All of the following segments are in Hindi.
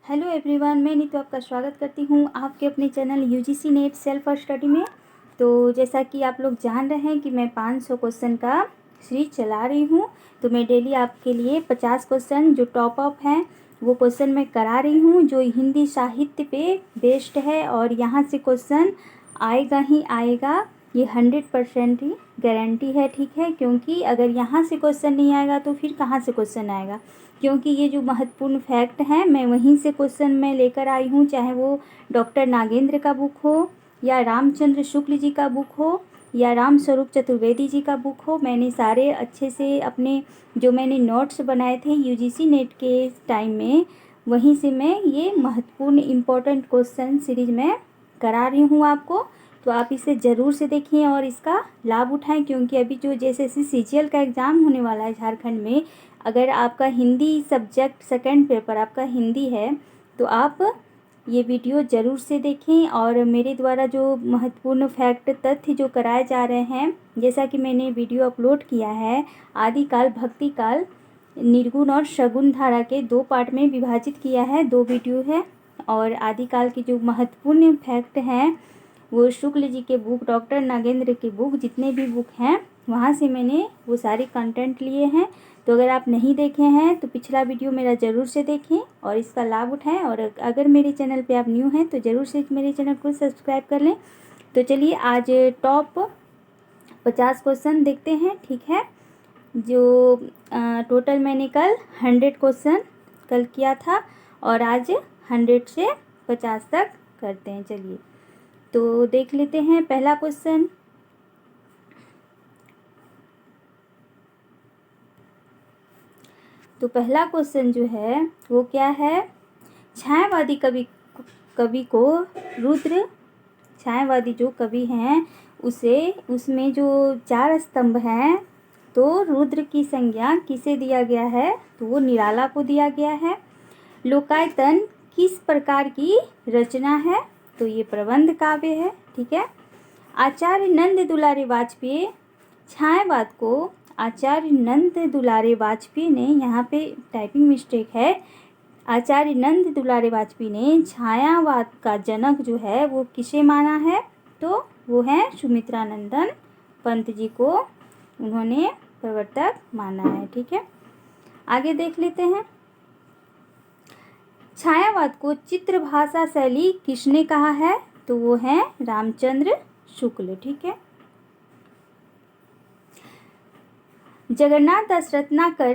हेलो एवरीवन, मैं नीतू आपका स्वागत करती हूँ आपके अपने channel UGC net self study में। तो जैसा कि आप लोग जान रहे हैं कि मैं 500 क्वेश्चन का सीरीज चला रही हूँ। तो मैं डेली आपके लिए 50 क्वेश्चन जो टॉप अप हैं वो क्वेश्चन मैं करा रही हूँ, जो हिंदी साहित्य पे बेस्ड है और यहाँ से क्वेश्चन आएगा ही आएगा, ये 100% ही गारंटी है। ठीक है, क्योंकि अगर यहाँ से क्वेश्चन नहीं आएगा तो फिर कहाँ से क्वेश्चन आएगा, क्योंकि ये जो महत्वपूर्ण फैक्ट हैं मैं वहीं से क्वेश्चन में लेकर आई हूँ, चाहे वो डॉक्टर नागेंद्र का बुक हो या रामचंद्र शुक्ल जी का बुक हो या राम स्वरूप चतुर्वेदी जी का बुक हो। मैंने सारे अच्छे से अपने जो मैंने नोट्स बनाए थे यूजीसी नेट के टाइम में, वहीं से मैं ये महत्वपूर्ण इम्पोर्टेंट क्वेश्चन सीरीज में करा रही हूँ आपको। तो आप इसे ज़रूर से देखिए और इसका लाभ उठाएं, क्योंकि अभी जो जैसे सीजीएल का एग्ज़ाम होने वाला है झारखंड में, अगर आपका हिंदी सब्जेक्ट सेकंड पेपर आपका हिंदी है तो आप ये वीडियो ज़रूर से देखें। और मेरे द्वारा जो महत्वपूर्ण फैक्ट तथ्य जो कराए जा रहे हैं, जैसा कि मैंने वीडियो अपलोड किया है, आदिकाल भक्ति काल निर्गुण और सगुण धारा के 2 पार्ट में विभाजित किया है, 2 वीडियो है। और आदिकाल की जो महत्वपूर्ण फैक्ट हैं वो शुक्ल जी के बुक, डॉक्टर नागेंद्र की बुक, जितने भी बुक हैं वहाँ से मैंने वो सारे कंटेंट लिए हैं। तो अगर आप नहीं देखे हैं तो पिछला वीडियो मेरा ज़रूर से देखें और इसका लाभ उठाएं। और अगर मेरे चैनल पे आप न्यू हैं तो ज़रूर से मेरे चैनल को सब्सक्राइब कर लें। तो चलिए आज टॉप 50 क्वेश्चन देखते हैं। ठीक है, जो टोटल मैंने कल 100 क्वेश्चन कल किया था और आज 100 से 50 तक करते हैं। चलिए तो देख लेते हैं पहला क्वेश्चन। तो पहला क्वेश्चन जो है वो क्या है, छायावादी कवि को रुद्र, छायावादी जो कवि हैं उसे, उसमें जो 4 स्तंभ हैं, तो रुद्र की संज्ञा किसे दिया गया है, तो वो निराला को दिया गया है। लोकायतन किस प्रकार की रचना है, तो ये प्रबंध काव्य है। ठीक है। आचार्य नंद दुलारे वाजपेयी, छायावाद को आचार्य नंद दुलारे वाजपेयी ने, यहाँ पे टाइपिंग मिस्टेक है, आचार्य नंद दुलारे वाजपेयी ने छायावाद का जनक जो है वो किसे माना है, तो वो है सुमित्रानंदन पंत जी को उन्होंने प्रवर्तक माना है। ठीक है, आगे देख लेते हैं। छायावाद को चित्र भाषा शैली किसने कहा है, तो वो है रामचंद्र शुक्ल। ठीक है। जगन्नाथ दास रत्नाकर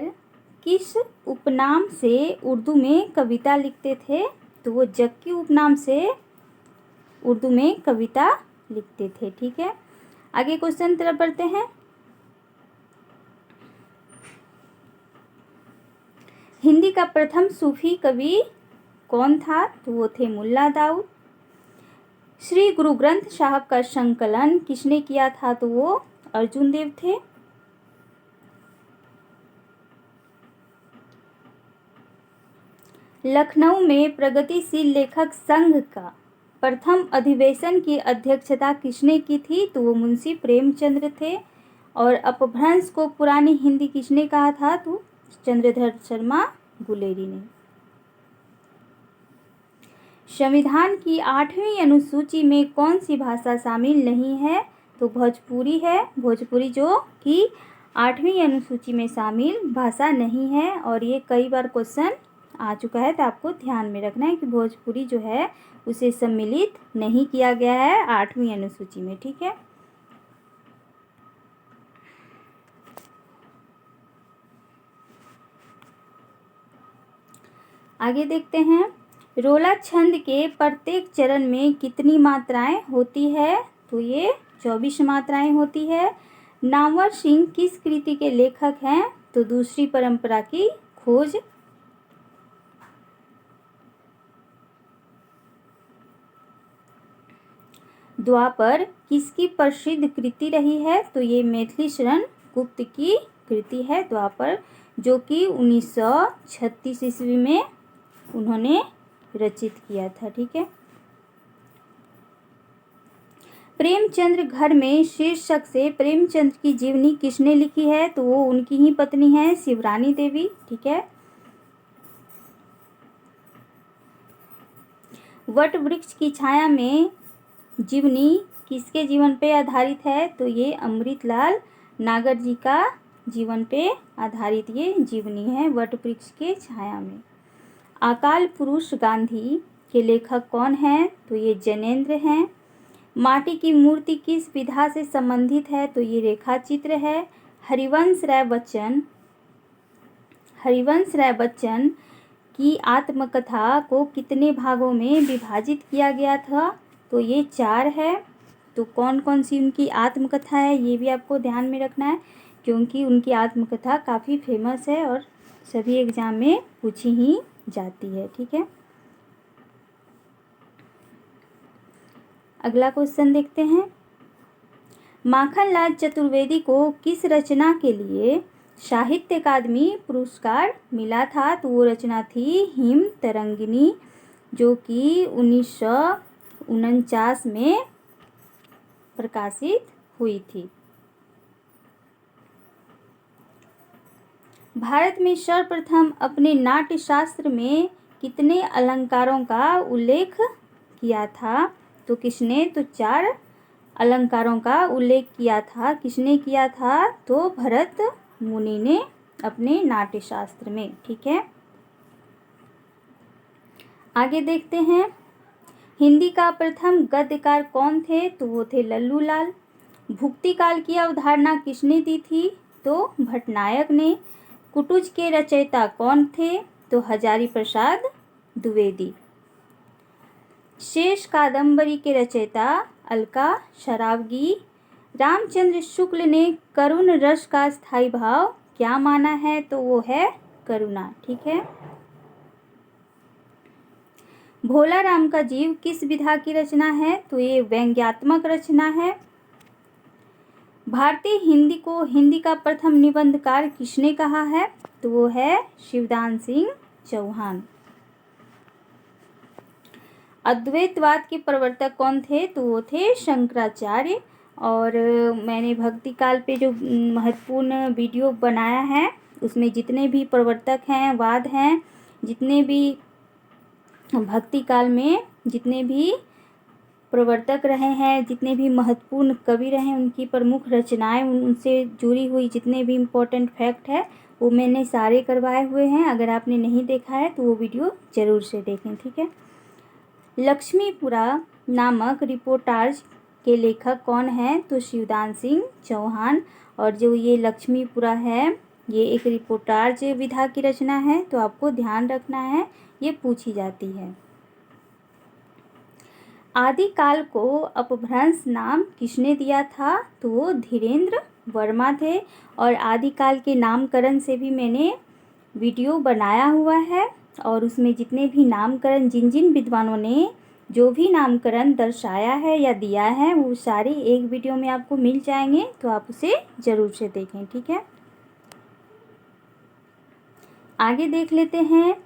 किस उपनाम से उर्दू में कविता लिखते थे, तो वो जक्की उपनाम से उर्दू में कविता लिखते थे। ठीक है, आगे क्वेश्चन तरफ बढ़ते हैं। हिंदी का प्रथम सूफी कवि कौन था, तो वो थे मुल्ला दाऊद। श्री गुरु ग्रंथ साहब का संकलन किसने किया था, तो वो अर्जुन देव थे। लखनऊ में प्रगतिशील लेखक संघ का प्रथम अधिवेशन की अध्यक्षता किसने की थी, तो वो मुंशी प्रेमचंद्र थे। और अपभ्रंश को पुरानी हिंदी किसने कहा था, तो चंद्रधर शर्मा गुलेरी ने। संविधान की 8वीं अनुसूची में कौन सी भाषा शामिल नहीं है, तो भोजपुरी है। भोजपुरी जो कि 8वीं अनुसूची में शामिल भाषा नहीं है, और ये कई बार क्वेश्चन आ चुका है, तो आपको ध्यान में रखना है कि भोजपुरी जो है उसे सम्मिलित नहीं किया गया है 8वीं अनुसूची में। ठीक है, आगे देखते हैं। रोला छंद के प्रत्येक चरण में कितनी मात्राएं होती है, तो ये 24 मात्राएं होती है। नामवर सिंह किस कृति के लेखक हैं, तो दूसरी परंपरा की खोज। द्वापर किसकी प्रसिद्ध कृति रही है, तो ये मैथिली शरण गुप्त की कृति है द्वापर, जो कि 1936 ईस्वी में उन्होंने रचित किया था। ठीक है। प्रेमचंद्र घर में शीर्षक से प्रेमचंद्र की जीवनी किसने लिखी है, तो वो उनकी ही पत्नी है शिवरानी देवी। ठीक है। वट वृक्ष की छाया में जीवनी किसके जीवन पे आधारित है? तो ये अमृतलाल नागर जी का जीवन पे आधारित ये जीवनी है, वट वृक्ष के छाया में। अकाल पुरुष गांधी के लेखक कौन हैं? तो ये जैनेंद्र हैं। माटी की मूर्ति किस विधा से संबंधित है? तो ये रेखा चित्र है। हरिवंश राय बच्चन की आत्मकथा को कितने भागों में विभाजित किया गया था? तो ये 4 है। तो कौन कौन सी उनकी आत्मकथा है ये भी आपको ध्यान में रखना है, क्योंकि उनकी आत्मकथा काफ़ी फेमस है और सभी एग्जाम में पूछी ही जाती है। ठीक है, अगला क्वेश्चन देखते हैं। माखनलाल चतुर्वेदी को किस रचना के लिए साहित्य अकादमी पुरस्कार मिला था? तो वो रचना थी हिम तरंगिनी, जो कि 1949 में प्रकाशित हुई थी। भारत में सर्वप्रथम अपने नाट्य शास्त्र में कितने अलंकारों का उल्लेख किया था? तो किसने? तो 4 अलंकारों का उल्लेख किया था। किसने किया था? तो भरत मुनि ने अपने नाट्य शास्त्र में। ठीक है, आगे देखते हैं। हिंदी का प्रथम गद्यकार कौन थे? तो वो थे लल्लू लाल। भुक्ति काल की अवधारणा किसने दी थी? तो भटनायक ने। कुटुज के रचयिता कौन थे? तो हजारी प्रसाद द्विवेदी। शेष कादंबरी के रचयिता अलका सरावगी। रामचंद्र शुक्ल ने करुण रस का स्थायी भाव क्या माना है? तो वो है करुणा। ठीक है, भोला राम का जीव किस विधा की रचना है? तो ये व्यंग्यात्मक रचना है। भारतीय हिंदी को हिंदी का प्रथम निबंधकार किसने कहा है? तो वो है शिवदान सिंह चौहान। अद्वैतवाद के प्रवर्तक कौन थे? तो वो थे शंकराचार्य। और मैंने भक्ति काल पे जो महत्वपूर्ण वीडियो बनाया है उसमें जितने भी प्रवर्तक हैं, वाद हैं, जितने भी भक्ति काल में जितने भी प्रवर्तक रहे हैं, जितने भी महत्वपूर्ण कवि रहे हैं, उनकी प्रमुख रचनाएं, उनसे जुड़ी हुई जितने भी इम्पोर्टेंट फैक्ट है वो मैंने सारे करवाए हुए हैं। अगर आपने नहीं देखा है तो वो वीडियो ज़रूर से देखें। ठीक है, लक्ष्मीपुरा नामक रिपोर्टाज के लेखक कौन है? तो शिवदान सिंह चौहान। और जो ये लक्ष्मीपुरा है ये एक रिपोर्टाज विधा की रचना है, तो आपको ध्यान रखना है, ये पूछी जाती है। आदिकाल को अपभ्रंश नाम किसने दिया था? तो वो धीरेन्द्र वर्मा थे। और आदिकाल के नामकरण से भी मैंने वीडियो बनाया हुआ है और उसमें जितने भी नामकरण जिन जिन विद्वानों ने जो भी नामकरण दर्शाया है या दिया है वो सारे एक वीडियो में आपको मिल जाएंगे, तो आप उसे ज़रूर से देखें। ठीक है, आगे देख लेते हैं।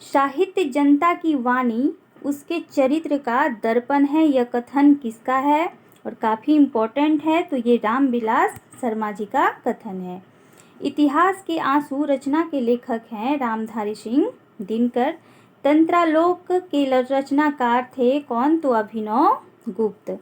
साहित्य जनता की वाणी उसके चरित्र का दर्पण है, यह कथन किसका है? और काफ़ी इम्पोर्टेंट है, तो ये रामविलास शर्मा जी का कथन है। इतिहास के आंसू रचना के लेखक हैं रामधारी सिंह दिनकर। तंत्रालोक के रचनाकार थे कौन? तो अभिनव गुप्त।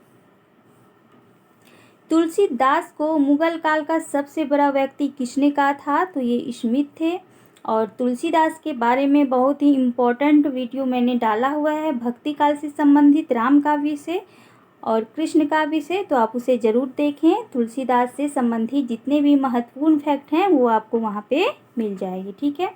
तुलसीदास को मुगल काल का सबसे बड़ा व्यक्ति किसने कहा था? तो ये स्मिथ थे। और तुलसीदास के बारे में बहुत ही इम्पोर्टेंट वीडियो मैंने डाला हुआ है भक्ति काल से संबंधित, राम काव्य से और कृष्ण काव्य से, तो आप उसे ज़रूर देखें। तुलसीदास से संबंधित जितने भी महत्वपूर्ण फैक्ट हैं वो आपको वहाँ पे मिल जाएगी। ठीक है,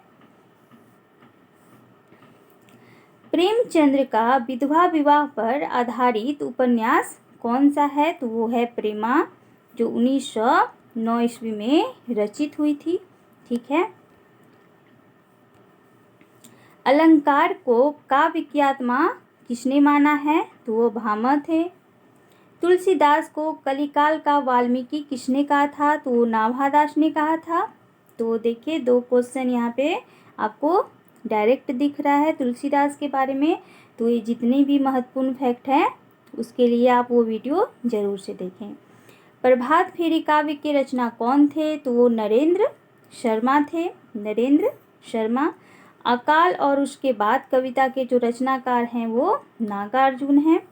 प्रेमचंद्र का विधवा विवाह पर आधारित उपन्यास कौन सा है? तो वो है प्रेमा, जो 1909 ईस्वी में रचित हुई थी। ठीक है, अलंकार को काव्य की आत्मा किसने माना है? तो वो भामह थे। तुलसीदास को कलिकाल का वाल्मीकि किसने कहा था? तो वो नाभादास ने कहा था। तो देखिए 2 क्वेश्चन यहाँ पे आपको डायरेक्ट दिख रहा है तुलसीदास के बारे में। तो ये जितने भी महत्वपूर्ण फैक्ट हैं उसके लिए आप वो वीडियो ज़रूर से देखें। प्रभात फेरी काव्य के रचना कौन थे? तो वो नरेंद्र शर्मा थे, नरेंद्र शर्मा। अकाल और उसके बाद कविता के जो रचनाकार हैं वो नागार्जुन हैं,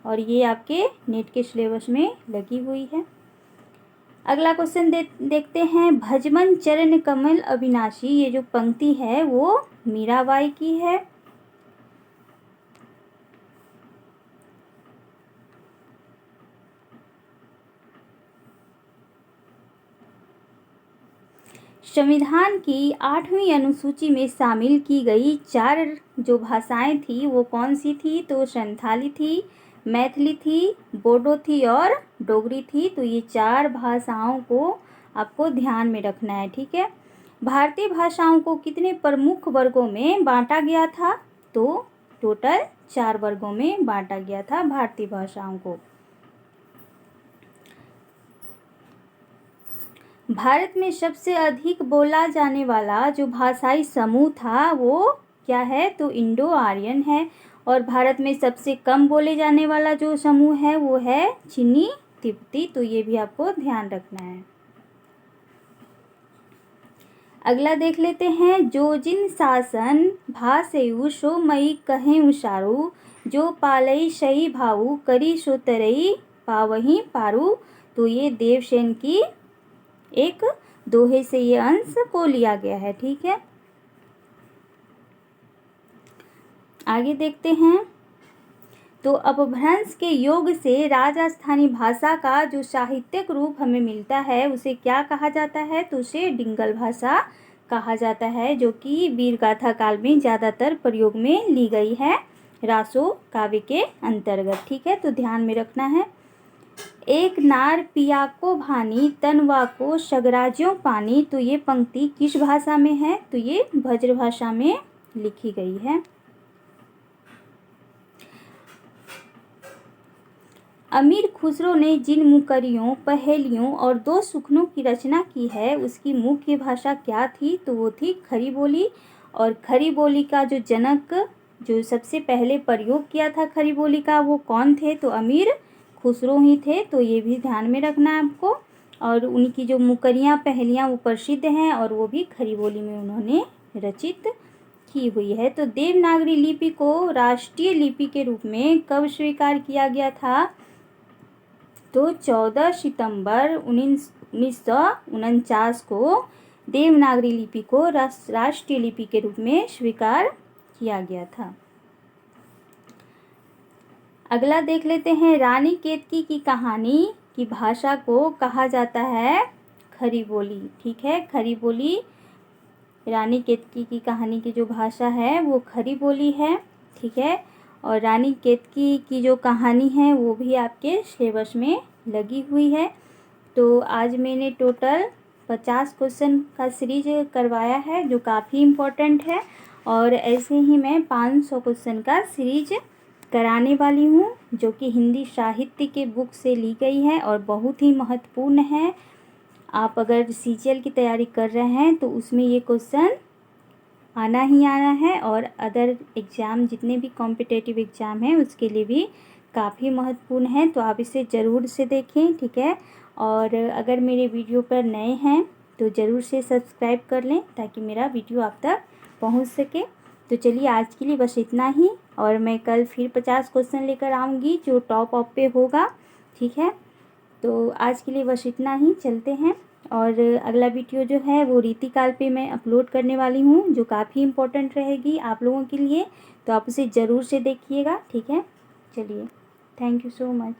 और ये आपके नेट के सिलेबस में लगी हुई है। अगला क्वेश्चन देखते हैं। भजमन चरण कमल अविनाशी, ये जो पंक्ति है वो मीराबाई की है। संविधान की 8वीं अनुसूची में शामिल की गई 4 जो भाषाएं थी वो कौन सी थी? तो संथाली थी, मैथिली थी, बोडो थी और डोगरी थी। तो ये 4 भाषाओं को आपको ध्यान में रखना है, ठीक है। भारतीय भाषाओं को कितने प्रमुख वर्गों में बांटा गया था? तो टोटल 4 वर्गों में बांटा गया था भारतीय भाषाओं को। भारत में सबसे अधिक बोला जाने वाला जो भाषाई समूह था वो क्या है? तो इंडो आर्यन है। और भारत में सबसे कम बोले जाने वाला जो समूह है वो है चीनी तिब्बती। तो ये भी आपको ध्यान रखना है। अगला देख लेते हैं। जो जिन शासन भाषेयु सो मई कहें उसारू, जो पालई सही भाऊ करी सो तरई पावही पारू। तो ये देवसेन की एक दोहे से ये अंश को लिया गया है, ठीक है। आगे देखते हैं। तो अपभ्रंश के योग से राजस्थानी भाषा का जो साहित्यिक रूप हमें मिलता है उसे क्या कहा जाता है? तो उसे डिंगल भाषा कहा जाता है, जो कि वीरगाथा काल में ज़्यादातर प्रयोग में ली गई है रासो काव्य के अंतर्गत, ठीक है। तो ध्यान में रखना है। एक नार पिया को भानी तनवा को सगराज्यों पानी। तो ये पंक्ति किस भाषा में है? तो ये ब्रज भाषा में लिखी गई है। अमीर खुसरो ने जिन मुकरियों, पहेलियों और 2 सुखनों की रचना की है उसकी मुख्य भाषा क्या थी? तो वो थी खड़ी बोली। और खड़ी बोली का जो जनक जो सबसे पहले प्रयोग किया था खड़ी बोली का वो कौन थे? तो अमीर खुसरो ही थे। तो ये भी ध्यान में रखना है आपको। और उनकी जो मुकरियाँ पहेलियाँ वो प्रसिद्ध हैं और वो भी खड़ी बोली में उन्होंने रचित की हुई है। तो देवनागरी लिपि को राष्ट्रीय लिपि के रूप में कब स्वीकार किया गया था? तो 14 सितंबर 1949 को देवनागरी लिपि को राष्ट्रीय लिपि के रूप में स्वीकार किया गया था। अगला देख लेते हैं। रानी केतकी की कहानी की भाषा को कहा जाता है खड़ी बोली, ठीक है। खड़ी बोली, रानी केतकी की कहानी की जो भाषा है वो खड़ी बोली है, ठीक है। और रानी केतकी की जो कहानी है वो भी आपके सिलेबस में लगी हुई है। तो आज मैंने टोटल 50 क्वेश्चन का सीरीज करवाया है जो काफ़ी इम्पोर्टेंट है, और ऐसे ही मैं 500 क्वेश्चन का सीरीज कराने वाली हूँ जो कि हिंदी साहित्य के बुक से ली गई है और बहुत ही महत्वपूर्ण है। आप अगर सीजीएल की तैयारी कर रहे हैं तो उसमें ये क्वेश्चन आना ही आना है, और अदर एग्ज़ाम जितने भी कॉम्पिटिटिव एग्ज़ाम हैं उसके लिए भी काफ़ी महत्वपूर्ण है। तो आप इसे ज़रूर से देखें, ठीक है। और अगर मेरे वीडियो पर नए हैं तो ज़रूर से सब्सक्राइब कर लें ताकि मेरा वीडियो आप तक पहुंच सके। तो चलिए आज के लिए बस इतना ही, और मैं कल फिर 50 क्वेश्चन लेकर आऊँगी जो टॉप ऑफ पे होगा, ठीक है। तो आज के लिए बस इतना ही, चलते हैं। और अगला वीडियो जो है वो रीतिकाल पे मैं अपलोड करने वाली हूँ जो काफ़ी इम्पोर्टेंट रहेगी आप लोगों के लिए। तो आप उसे ज़रूर से देखिएगा, ठीक है। चलिए, थैंक यू सो मच।